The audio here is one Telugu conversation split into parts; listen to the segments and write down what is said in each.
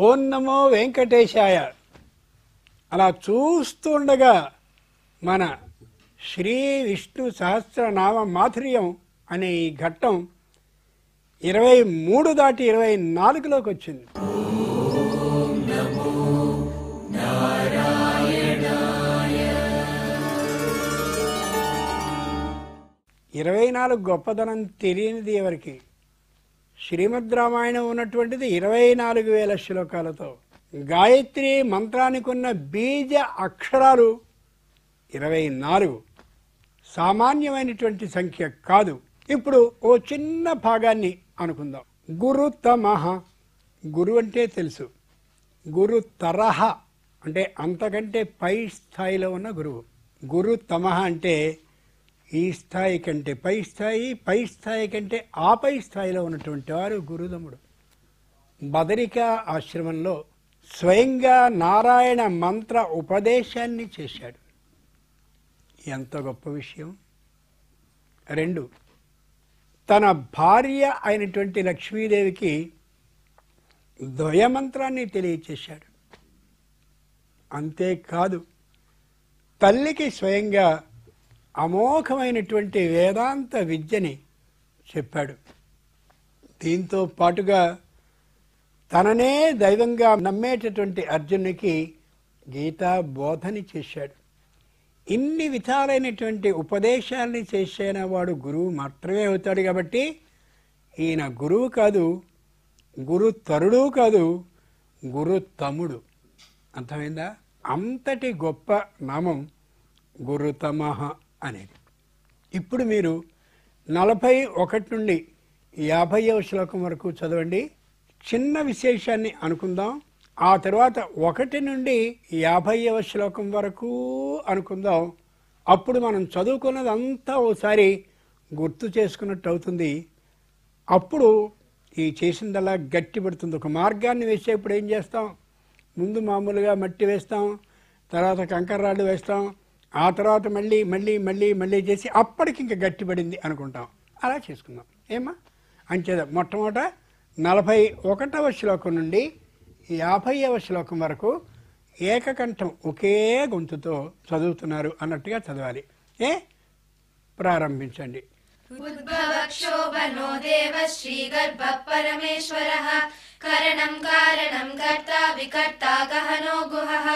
ఓం నమో వెంకటేశాయ. అలా చూస్తుండగా మన శ్రీ విష్ణు సహస్రనామ మాధుర్యం అనే ఈ ఘట్టం 23 దాటి 24లోకి వచ్చింది. 24 గొప్పదనం తెలియనిది ఎవరికి? శ్రీమద్ రామాయణం ఉన్నటువంటిది 24,000 శ్లోకాలతో. గాయత్రి మంత్రానికి ఉన్న బీజ అక్షరాలు 24. సామాన్యమైనటువంటి సంఖ్య కాదు. ఇప్పుడు ఓ చిన్న భాగాన్ని అనుకుందాం. గురుతమః, గురు అంటే తెలుసు. గురు తరహ అంటే అంతకంటే పై స్థాయిలో ఉన్న గురువు. గురుతమః అంటే ఈ స్థాయి కంటే పై స్థాయి, పై స్థాయి కంటే ఆపై స్థాయిలో ఉన్నటువంటి వారు గురుదముడు. బదరిక ఆశ్రమంలో స్వయంగా నారాయణ మంత్ర ఉపదేశాన్ని చేశాడు. ఎంత గొప్ప విషయం. 2, తన భార్య అయినటువంటి లక్ష్మీదేవికి ద్వయమంత్రాన్ని తెలియచేశాడు. అంతేకాదు, తల్లికి స్వయంగా అమోఘమైనటువంటి వేదాంత విద్యని చెప్పాడు. దీంతో పాటుగా తననే దైవంగా నమ్మేటటువంటి అర్జునునికి గీతా బోధని చేశాడు. ఇన్ని విధాలైనటువంటి ఉపదేశాలని చేసిన వాడు గురువు మాత్రమే అవుతాడు. కాబట్టి ఈయన గురువు కాదు, గురు తరుడు కాదు, గురు తమ్ముడు. అర్థమైందా? అంతటి గొప్ప నామం గురుతమః అనేది. ఇప్పుడు మీరు 41 నుండి 50వ శ్లోకం వరకు చదవండి. చిన్న విశేషాన్ని అనుకుందాం. ఆ తర్వాత 1 నుండి 50వ శ్లోకం వరకు అనుకుందాం. అప్పుడు మనం చదువుకున్నదంతా ఓసారి గుర్తు చేసుకున్నట్టు అవుతుంది. అప్పుడు ఈ చేసిందలా గట్టి పడుతుంది. ఒక మార్గాన్ని వేసేప్పుడు ఏం చేస్తాం? ముందు మామూలుగా మట్టి వేస్తాం, తర్వాత కంకర్రాళ్ళు వేస్తాం, ఆ తర్వాత మళ్ళీ మళ్ళీ మళ్ళీ మళ్ళీ చేసి అప్పటికి ఇంకా గట్టిపడింది అనుకుంటాం. అలా చేసుకుందాం ఏమా? అంచేత మొట్టమొదట 41వ శ్లోకం నుండి 50వ శ్లోకం వరకు ఏకకంఠం ఒకే గొంతుతో చదువుతున్నారు అన్నట్టుగా చదవాలి. ప్రారంభించండి. ఉద్భవక్షోభనో దేవ శ్రీగర్భ పరమేశ్వరః కరణం కారణం కర్తా వికర్తా గహనో గుహః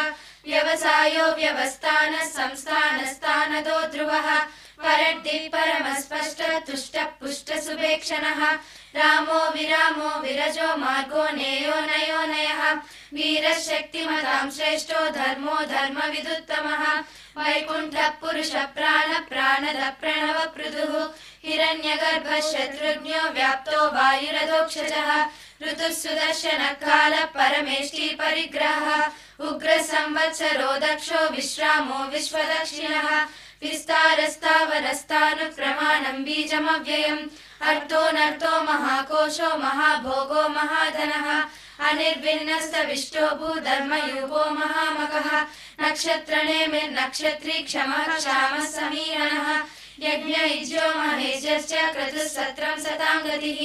వ్యవసాయో వ్యవస్థాన సంస్థాన స్థానదో ధ్రువః పరద్ది పరమస్పష్ట తుష్ట పుష్ట సుభేక్షణః రామో విరామో విరజో మార్గో నేయో నయో నయః వీరశక్తిమతాం శ్రేష్టో ధర్మో ధర్మ విదుత్తమః వైకుంఠ పురుష ప్రాణ ప్రాణద ప్రణవ పృథుః హిరణ్యగర్భ శత్రుఘ్నో వ్యాప్తో వాయురధోక్షజః ఋతుః సుదర్శన కాల పరమేష్టి పరిగ్రహః ఉగ్ర సంవత్సరో దక్షో విశ్రామో విశ్వదక్షిణః విస్తారస్తావనస్థాను ప్రమాణం బీజమవ్యయం అర్థోనర్థో మహాకోశో మహాభోగో మహాధనః అనిర్విన్నస్త విష్టో భూధర్మయూపో మహామకః నక్షత్రనేమిర్నక్షత్రీ క్షమః క్షామः సమీరణः యజ్ఞ ఇజ్జో మహేశ్చ క్రతుః సత్రం సతాం గతిః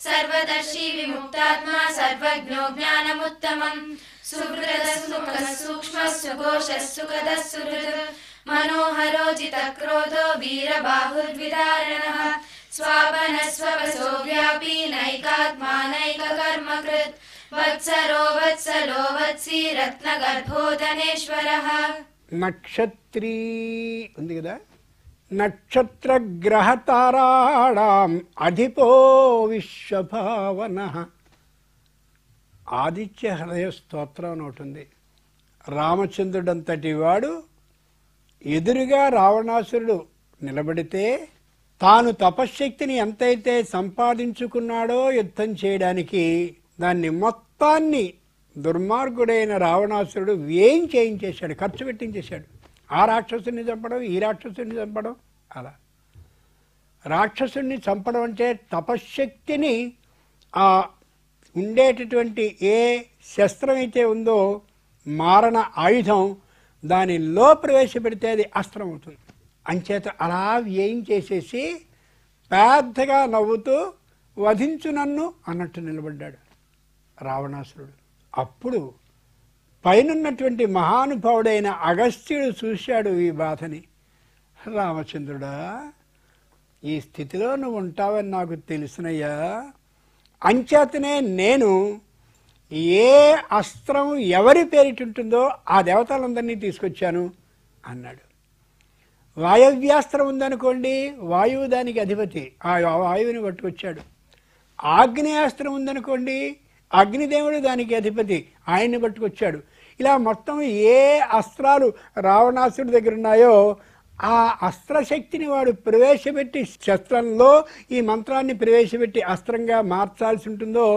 సర్వదర్శి విముక్తాత్మా సర్వజ్ఞో జ్ఞానముత్తమం సుహృదః సుఖః సూక్ష్మః సుఘోషః సుఖదః సుహృద్ మనోహరో జితక్రోధో వీరబాహుర్విదారణః స్వాపనః స్వవసో వ్యాపీ నైకాత్మా నైకకర్మకృత్ వత్సరో వత్సలో వత్సీ రత్నగర్భోధనేశ్వరః. నక్షత్రీ ఉంది కదా, నక్షత్రగ్రహతారాణం అధిపో విశ్వభావనః. ఆదిత్య హృదయ స్తోత్రం అని ఒకటి ఉంది. రామచంద్రుడంతటి వాడు ఎదురుగా రావణాసురుడు నిలబడితే తాను తపశ్శక్తిని ఎంతైతే సంపాదించుకున్నాడో యుద్ధం చేయడానికి దాన్ని మొత్తాన్ని దుర్మార్గుడైన రావణాసురుడు వ్యయం చేయించేశాడు, ఖర్చు పెట్టించేశాడు. ఆ రాక్షసుని చంపడం, ఈ రాక్షసుని చంపడం. అలా రాక్షసుని చంపడం అంటే తపశ్శక్తిని ఆ ఉండేటటువంటి ఏ శస్త్రం అయితే ఉందో మారణ ఆయుధం దానిలో ప్రవేశపెడితే అది అస్త్రం అవుతుంది. అంచేత అలా వ్యయం చేసేసి పెద్దగా నవ్వుతూ వధించు నన్ను అన్నట్టు నిలబడ్డాడు రావణాసురుడు. అప్పుడు పైనున్నటువంటి మహానుభావుడైన అగస్త్యుడు చూశాడు ఈ బాధని. రామచంద్రుడా, ఈ స్థితిలో నువ్వు ఉంటావని నాకు తెలుసునయ్యా. అంచేతనే నేను ఏ అస్త్రం ఎవరి పేరిటుంటుందో ఆ దేవతలందరినీ తీసుకొచ్చాను అన్నాడు. వాయవ్యాస్త్రం ఉందనుకోండి, వాయువు దానికి అధిపతి, ఆ వాయువుని పట్టుకొచ్చాడు. ఆగ్నేయాస్త్రం ఉందనుకోండి, అగ్నిదేవుడు దానికి అధిపతి, ఆయన్ని పట్టుకొచ్చాడు. ఇలా మొత్తం ఏ అస్త్రాలు రావణాసుడి దగ్గర ఉన్నాయో ఆ అస్త్రశక్తిని వాడు ప్రవేశపెట్టి, శస్త్రంలో ఈ మంత్రాన్ని ప్రవేశపెట్టి అస్త్రంగా మార్చాల్సి ఉంటుందో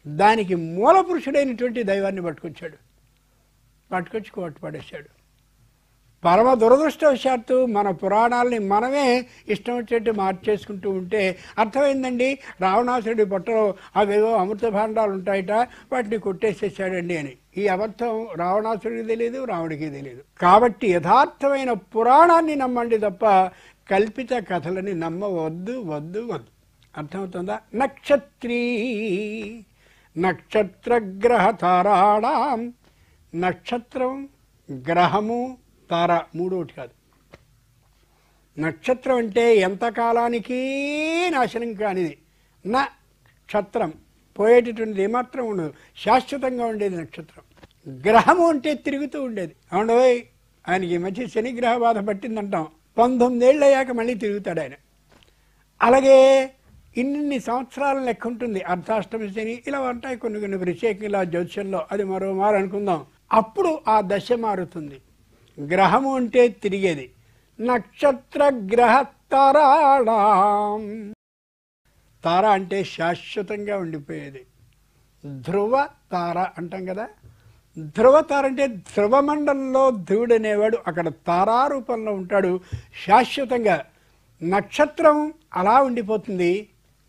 దానికి మూల పురుషుడైనటువంటి దైవాన్ని పట్టుకొచ్చి కొట్టుపడేశాడు. పరమ దురదృష్టవశాత్తు మన పురాణాలని మనమే ఇష్టం వచ్చేట్టు మార్చేసుకుంటూ ఉంటే అర్థమైందండి, రావణాసురుడి పొట్టలో అవేవో అమృత భాండాలు ఉంటాయట, వాటిని కొట్టేసేసాడండి అని. ఈ అబద్ధం రావణాసురుడికి తెలియదు, రాముడికి తెలియదు. కాబట్టి యథార్థమైన పురాణాన్ని నమ్మండి తప్ప కల్పిత కథలని నమ్మవద్దు వద్దు వద్దు. అర్థమవుతుందా? నక్షత్రీ నక్షత్రగ్రహ తారాణం. నక్షత్రం, గ్రహము, తార మూడు ఒకటి కాదు. నక్షత్రం అంటే ఎంతకాలానికి నాశనం కానిది. నక్షత్రం పోయేటటువంటిది ఏమాత్రం ఉండదు, శాశ్వతంగా ఉండేది నక్షత్రం. గ్రహము అంటే తిరుగుతూ ఉండేది. అవునోయ్, ఆయనకి ఈ మధ్య శనిగ్రహ బాధ పట్టిందంటాం, 19 ఏళ్ళు అయ్యాక మళ్ళీ తిరుగుతాడు ఆయన. అలాగే ఇన్ని సంవత్సరాల లెక్క ఉంటుంది. అర్ధాష్టమి శని ఇలా ఉంటాయి కొన్ని ప్రత్యేకంగా జ్యోతిషంలో, అది మరో మారు అనుకుందాం. అప్పుడు ఆ దశ మారుతుంది. గ్రహము అంటే తిరిగేది. నక్షత్ర గ్రహ తారాళం. తార అంటే శాశ్వతంగా ఉండిపోయేది. ధ్రువ తార అంటాం కదా. ధ్రువ తార అంటే ధ్రువమండలంలో ధ్రువుడు అనేవాడు అక్కడ తారారూపంలో ఉంటాడు శాశ్వతంగా. నక్షత్రం అలా ఉండిపోతుంది,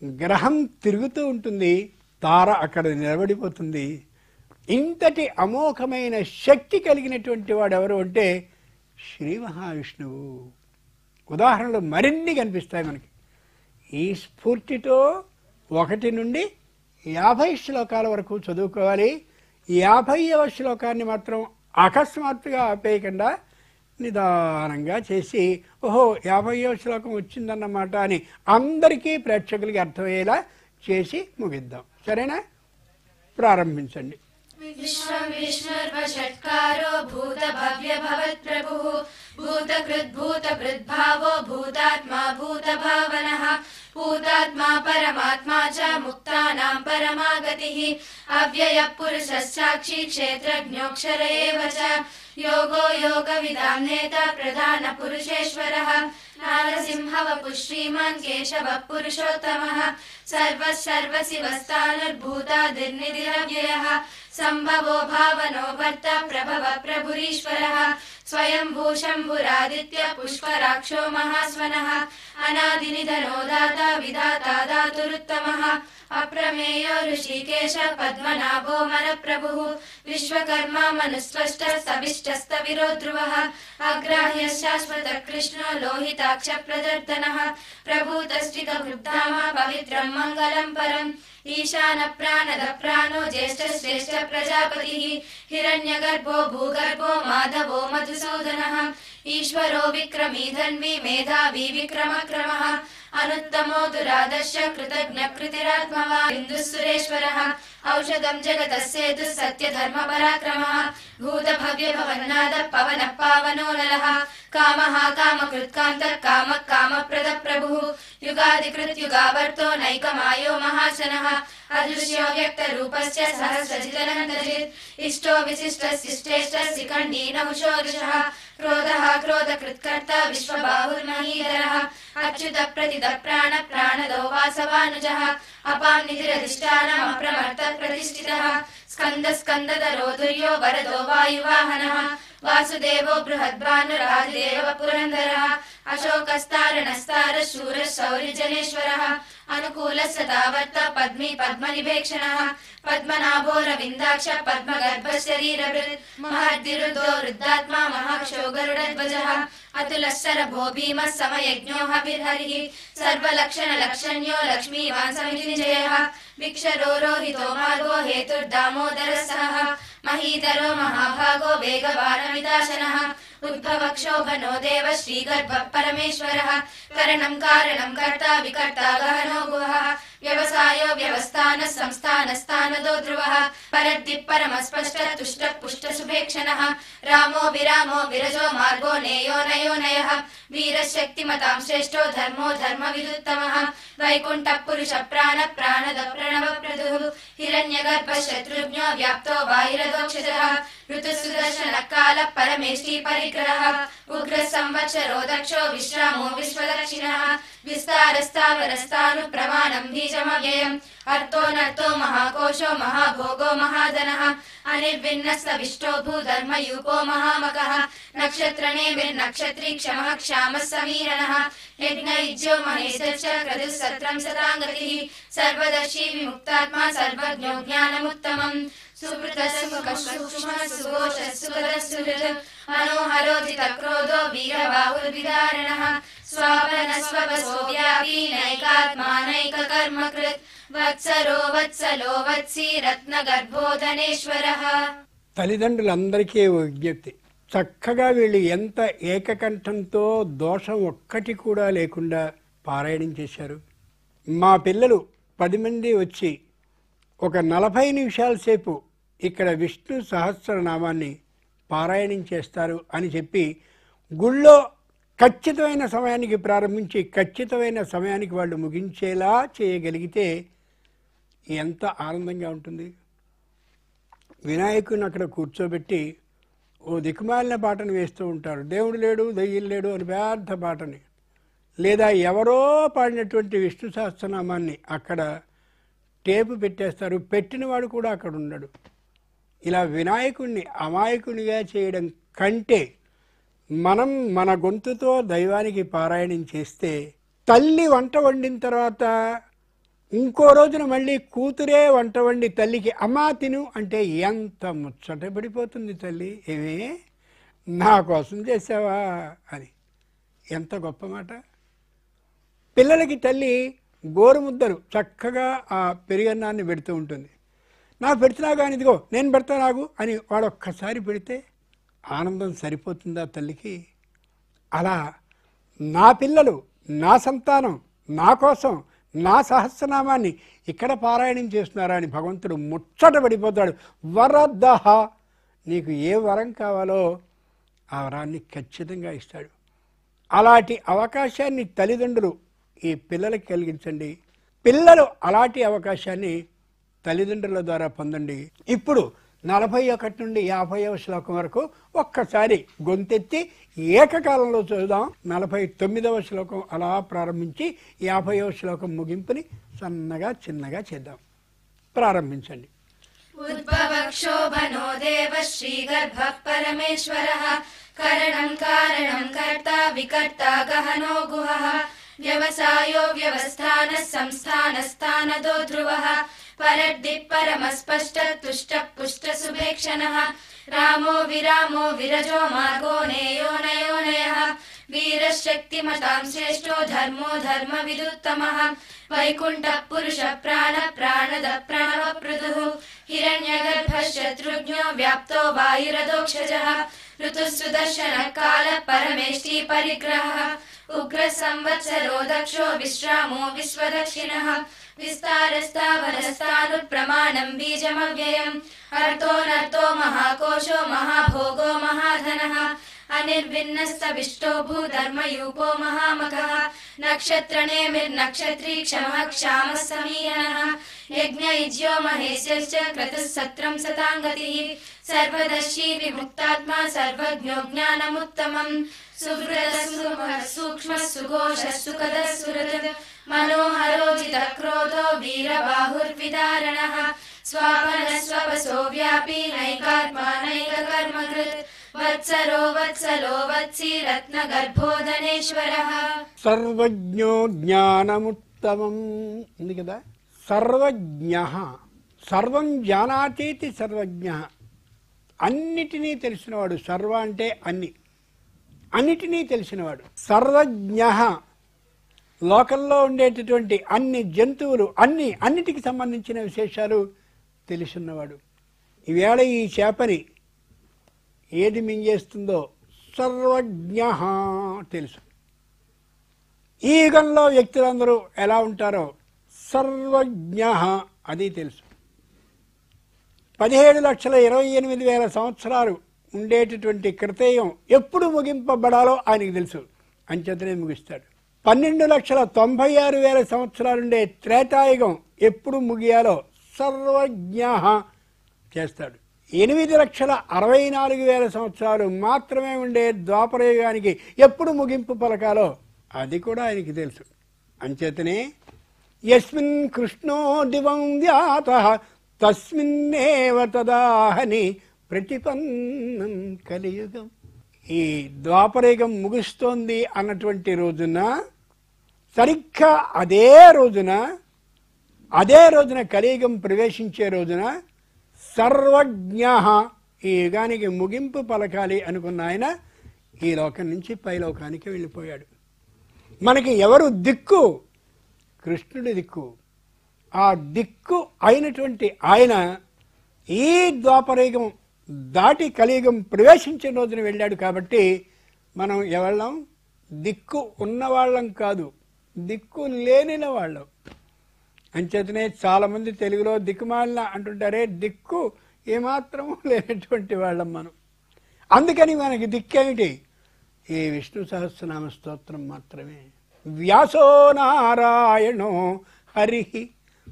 గ్రహం తిరుగుతూ ఉంటుంది, తార అక్కడ నిలబడిపోతుంది. ఇంతటి అమోఘమైన శక్తి కలిగినటువంటి వాడు ఎవరు అంటే శ్రీ మహావిష్ణువు. ఉదాహరణలు మరిన్ని కనిపిస్తాయి మనకి. ఈ స్ఫూర్తితో 1 నుండి 50 శ్లోకాల వరకు చదువుకోవాలి. 50వ శ్లోకాన్ని మాత్రం అకస్మాత్తుగా ఆపేయకుండా నిదానంగా చేసి, ఓహో 50వ శ్లోకం వచ్చిందన్నమాట అని అందరికీ ప్రేక్షకులకి అర్థమయ్యేలా చేసి ముగిద్దాం. సరేనా? ప్రారంభించండి. विश्वं विष्णुर्वषट्कारो भूतभव्य भवत्प्रभुः भूतकृद्भूतभृद्भावो भूतात्मा भूतभावनः भूतात्मा परमात्मा च मुक्तानां परमागतिः अव्ययः पुरुषः साक्षी क्षेत्रज्ञोऽक्षर एव च योगो योगविदां नेता प्रधानपुरुषेश्वरः नारसिंहवपुः श्रीमान् केशवः पुरुषोत्तमः सर्वशिवस्तानुर्भूतादिर्निधिरव्ययः सम्भवो भावनो भर्ता प्रभव प्रभुरीश्वरः स्वयंभू शम्भुरादित्य पुष्कराक्षो महास्वनः अनादिनिधनो दाता विधाता धातुरुत्तमः अप्रमेयो ऋषिकेश पद्मनाभो मनप्रभुः विश्वकर्मा मनुस्त्वष्ट सविष्टस्तविरो ध्रुवः अग्राह्यः शाश्वतः कृष्णो लोहिताक्ष प्रदर्दनः प्रभूतस्थितकृद्धाम पवित्रं मङ्गलं परम् ईशान प्राणद प्राणो ज्येष्ठ श्रेष्ठ प्रजापतिः हिरण्यगर्भो भूगर्भो माधवो मधुसूदनः ईश्वरो विक्रमी धन्वी मेधावी विक्रमक्रमः अनुत्तमो दुरादर्श कृतज्ञ कृतिरात्मवान् बिन्दुः सुरेश्वरः औषधं जगतस्येतुः सत्यधर्म पराक्रमः भूतभव्य भवन्नाद पवनः पावनो नलः कामः कामकृत्कान्तः कामः कामप्रदः प्रभुः युगादिकृत् युगावर्तो नैकमायो महाशनः अदृश्यो व्यक्तरूपस्य सहस्रजितनन्दजित् इष्टो विशिष्टः शिष्टेष्टः शिखण्डी नहुषो दृशः क्रोधः क्रोधकृत्कर्ता विश्वबाहुर्महीधरः अच्युतः प्रतितः प्राण प्राणदो वासवानुजः अपां निधिरधिष्ठानम् अप्रमर्तः प्रतिष्ठितः स्कन्द स्कन्दधरो दुर्यो वरदो वायुवाहनः वासुदेवो बृहद्भानुरादिदेव पुरन्दरः अशोकस्तारणस्तार शूरः शौर्यजनेश्वरः अनुकूलः सदावर्त पद्मी पद्मनिभेक्षणः पद्मनाभो रविन्दाक्ष पद्मगर्भ शरीरभृत् महद्दिरुद्धो वृद्धात्मा महाक्षो गरुडध्वजः अतुलः शरभो भीमः समयज्ञो हविर्हरिः सर्वलक्षणलक्षण्यो लक्ष्मीवान् समितिनिजयः भिक्षरो रोहितो मार्गो हेतुर्दामोदरः महीधरो महाभागो वेगवानमिदाशनः उद्भवक्षोभनो देव श्रीगर्भः परमेश्वरः करणं कारणं कर्ता विकर्ता गहनो गुहः व्यवसायो व्यवस्थानः संस्थानस्थानदो ध्रुवः परद्दिः परमस्पष्ट तुष्ट पुष्ट शुभेक्षणः रामो विरामो विरजो मार्गो नेयो नयो नयः वीरशक्तिमतां श्रेष्ठो धर्मो धर्मविदुत्तमः वैकुण्ठः पुरुष प्राण प्राणद प्रणव प्रदुः हिरण्यगर्भः शत्रुघ्नो व्याप्तो बाहिरदोक्षजः ऋतुसुदर्शन काल परमेष्टि परिग्रहः उग्र संवत्सरो दक्षो विश्रामो विश्वदक्षिणः विस्तारस्तावरस्तानुप्रमाणं बीजमव्ययम् अर्थोऽनर्थो महाकोशो महाभोगो महाधनः अनिर्विन्नस्तविष्टो भूधर्मयूपो महामकः नक्षत्रनेमिर्नक्षत्री क्षमः क्षामः समीरणः यज्ञयुज्यो महेशश्च क्रतुः सत्रं सताङ्गतिः सर्वदर्शी विमुक्तात्मा सर्वज्ञो ज्ञानमुत्तमम् सुवृतः सूक्ष्मः सुघोषः सुगतः सुहृत् मनोहरोजितक्रोधो वीरबाहुर्विदारणः स्वापनस्वपसो व्यापी नैकात्मानैककर्मकृत् वत्सरो वत्सलो वत्सी రత్నగర్భోధనేశ్వరః. తల్లిదండ్రులందరికీ విజ్ఞప్తి, చక్కగా వీళ్ళు ఎంత ఏకకంఠంతో దోషం ఒక్కటి కూడా లేకుండా పారాయణం చేశారు. మా పిల్లలు 10 మంది వచ్చి ఒక 40 నిమిషాల సేపు ఇక్కడ విష్ణు సహస్రనామాన్ని పారాయణం చేస్తారు అని చెప్పి గుళ్ళో ఖచ్చితమైన సమయానికి ప్రారంభించి ఖచ్చితమైన సమయానికి వాళ్ళు ముగించేలా చేయగలిగితే ఎంత ఆనందంగా ఉంటుంది. వినాయకుని అక్కడ కూర్చోబెట్టి ఓ దిక్కుమాలిన పాటను వేస్తూ ఉంటారు, దేవుడు లేడు దయ్యం లేడు అని పెద్ద పాటని, లేదా ఎవరో పాడినటువంటి విష్ణు సహస్రనామాన్ని అక్కడ టేపు పెట్టేస్తారు, పెట్టినవాడు కూడా అక్కడ ఉండడు. ఇలా వినాయకుడిని అమాయకునిగా చేయడం కంటే మనం మన గొంతుతో దైవానికి పారాయణం చేస్తే, తల్లి వంట వండిన తర్వాత ఇంకో రోజున మళ్ళీ కూతురే వంట వండి తల్లికి అమ్మా తిను అంటే ఎంత ముచ్చట పడిపోతుంది తల్లి, ఏమే నా కోసం చేసావా అని. ఎంత గొప్ప మాట. పిల్లలకి తల్లి గోరుముద్దలు చక్కగా ఆ పెరుగన్నాన్ని పెడుతూ ఉంటుంది. నాకు పెడుతున్నా కానీ ఇదిగో నేను పెడతా నాకు అని వాడు ఒక్కసారి పెడితే ఆనందం సరిపోతుందా తల్లికి? అలా నా పిల్లలు, నా సంతానం నా కోసం నా సహస్రనామాన్ని ఇక్కడ పారాయణం చేస్తున్నారా అని భగవంతుడు ముచ్చట పడిపోతాడు. వరదహ, నీకు ఏ వరం కావాలో ఆ వరాన్ని ఖచ్చితంగా ఇస్తాడు. అలాంటి అవకాశాన్ని తల్లిదండ్రులు ఈ పిల్లలకి కలిగించండి. పిల్లలు అలాంటి అవకాశాన్ని తల్లిదండ్రుల ద్వారా పొందండి. ఇప్పుడు 41 నుండి 50వ శ్లోకం వరకు ఒక్కసారి గొంతెత్తి ఏకకాలంలో చదువుదాం. 49వ శ్లోకం అలా ప్రారంభించి 50వ శ్లోకం ముగింపుని సన్నగా చిన్నగా చేద్దాం. ప్రారంభించండి. ఉద్భవక్షోభనో దేవ శ్రీగర్భః పరమేశ్వరః కరణం కారణం కర్తా వికర్తా గహనో గుహః వ్యవసాయో వ్యవస్థానః సంస్థానస్థానదో ధ్రువః परद्दिः परमस्पष्ट तुष्ट पुष्ट शुभेक्षणः रामो विरामो विरजो मार्गो नेयो नयो नयः वीरशक्तिमतां श्रेष्ठो धर्मो धर्मविदुत्तमः वैकुण्ठः पुरुष प्राण प्राणद प्रणव प्रदुः हिरण्यगर्भः शत्रुघ्नो व्याप्तो वायुरदोक्षजः ऋतुसुदर्शन काल परमेष्टि परिग्रहः उग्र संवत्सरो दक्षो विश्रामो विश्वदक्षिणः विस्तारस्तावरस्तानुप्रमाणं बीजमव्ययम् अर्थोऽनर्थो महाकोशो महाभोगो महाधनः अनिर्विन्नस्तविष्टो भूधर्मयूपो महामकः नक्षत्रनेमिर्नक्षत्री क्षमः क्षामः समीरणः यज्ञयुज्यो महेशश्च क्रतुः सत्रं सताङ्गतिः सर्वदर्शी विमुक्तात्मा सर्वज्ञो ज्ञानमुत्तमम् सुवृतः सूक्ष्मः सुघोषः सुखदः सुहृत् मनोहरोजितक्रोधो वीरबाहुर्विदारणः स्वापनस्वपसो व्यापी नैकात्मा नैककर्मकृत् वत्सरो वत्सलो वत्सी రత్నగర్భోధనేశ్వరః. సర్వజ్ఞో జ్ఞానముత్తమం ఉంది కదా. సర్వజ్ఞ, సర్వం జానాతీతి సర్వజ్ఞ, అన్నిటినీ తెలిసినవాడు. సర్వ అంటే అన్ని, అన్నిటినీ తెలిసినవాడు. సర్వజ్ఞ లోకంలో ఉండేటటువంటి అన్ని జంతువులు అన్నిటికి సంబంధించిన విశేషాలు తెలుసున్నవాడు. ఈవేళ ఈ చేపని ఏది మింగేస్తుందో సర్వజ్ఞ తెలుసు. ఈ యుగంలో వ్యక్తులందరూ ఎలా ఉంటారో సర్వజ్ఞ అది తెలుసు. 17,28,000 సంవత్సరాలు ఉండేటటువంటి కృతయుగం ఎప్పుడు ముగింపబడాలో ఆయనకు తెలుసు, అంచేతనే ముగిస్తాడు. 12,96,000 సంవత్సరాలుండే త్రేతాయుగం ఎప్పుడు ముగియాలో సర్వజ్ఞ చేస్తాడు. 8,64,000 సంవత్సరాలు మాత్రమే ఉండే ద్వాపరయుగానికి ఎప్పుడు ముగింపు పలకాలో అది కూడా ఆయనకి తెలుసు. అంచేతనే యస్మిన్ కృష్ణో దివం వ్యాతః తస్మిన్నేవ తదాహని ప్రతిపన్నం కలియుగం. ఈ ద్వాపరయుగం ముగుస్తోంది అన్నటువంటి రోజున సరిగ్గా అదే రోజున కలియుగం ప్రవేశించే రోజున సర్వజ్ఞ ఈ యుగానికి ముగింపు పలకాలి అనుకున్న ఆయన ఈ లోకం నుంచి పైలోకానికి వెళ్ళిపోయాడు. మనకి ఎవరు దిక్కు? కృష్ణుడి దిక్కు. ఆ దిక్కు అయినటువంటి ఆయన ఈ ద్వాపరయుగం దాటి కలియుగం ప్రవేశించిన రోజున వెళ్ళాడు. కాబట్టి మనం ఎవళ్ళం? దిక్కు ఉన్నవాళ్ళం కాదు, దిక్కు లేనిన వాళ్ళం. అంచేతనే చాలామంది తెలుగులో దిక్కుమాలిన అంటుంటారే, దిక్కు ఏమాత్రము లేనటువంటి వాళ్ళం మనం. అందుకని మనకి దిక్కేమిటి? ఈ విష్ణు సహస్రనామ స్తోత్రం మాత్రమే. వ్యాసో నారాయణో హరి,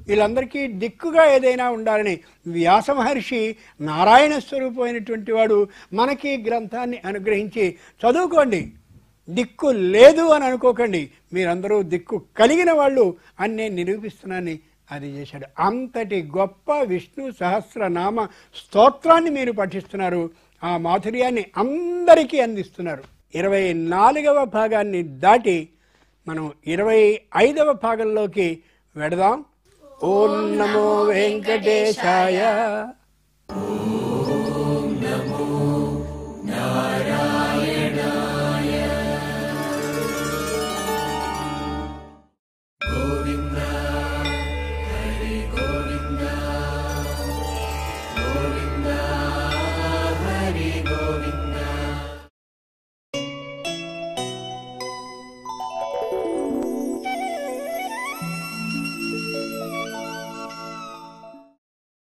వీళ్ళందరికీ దిక్కుగా ఏదైనా ఉండాలని వ్యాస మహర్షి నారాయణ స్వరూపమైనటువంటి వాడు మనకి గ్రంథాన్ని అనుగ్రహించి చదువుకోండి. దిక్కు లేదు అని అనుకోకండి, మీరందరూ దిక్కు కలిగిన వాళ్ళు అని నేను నిరూపిస్తున్నానని అది చేశాడు. అంతటి గొప్ప విష్ణు సహస్రనామ స్తోత్రాన్ని మీరు పఠిస్తున్నారు, ఆ మాధుర్యాన్ని అందరికీ అందిస్తున్నారు. 24వ భాగాన్ని దాటి మనం 25వ భాగంలోకి వెడదాం. ఓం నమో వెంకటేశాయ. ఓం నమో